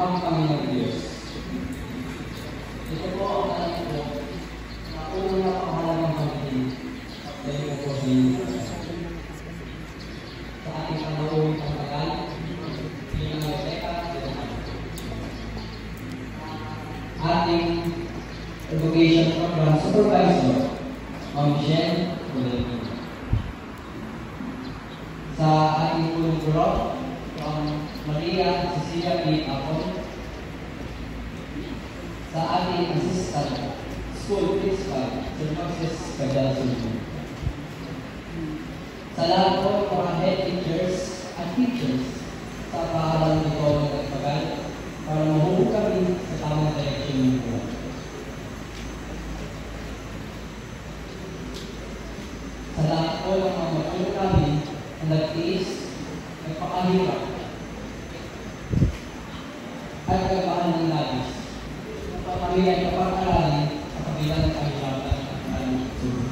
ang Panginoong Diyos. Ito po ang alam ko na unang napakahalagang pagdating sa iyo po sa inyo. Sa ating panahon ang tagal, bilang Rebecca, ating education program supervisor, Ma'am Michelle Muleni. Sa ating pulong guro, Maria Cecilia P. Apon. Sa ating assistant school principal, Sir Moses Cadasulmo. Sa lahat po mga head teachers at teachers sa paaralan nito ng Nagpagal para mahubog kami sa tamang direksyon ng buwan. Sa lahat po ng mga matulog namin na nagtiis, nagpakahirap, at nagpaan ng labis, upang kami ay kapag-aralin sa kabila ng kahirapan at kalusugan.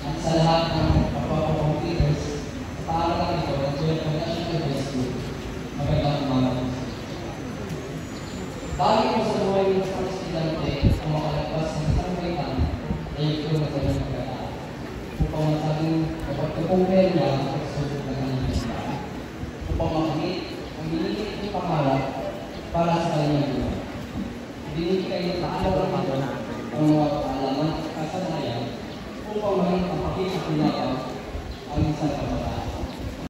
At sa lahat ng kapwa-computers sa paaralan ito ng Tuwelpa National High School, magandang umaga. Bago po sa buhay ng isang estudyante ang makalagpas ng isang kaitan ay ito na kanyang pagkatao upang masabing kapag-kumpare niya ang pagsusot ng kanyang pagkatao upang makamit ang binigit ng pangarap para sa kanyang buhay. Binigay niya sa araw-araw ang mga kaalaman at kasanayan upang maging ang pakikakilala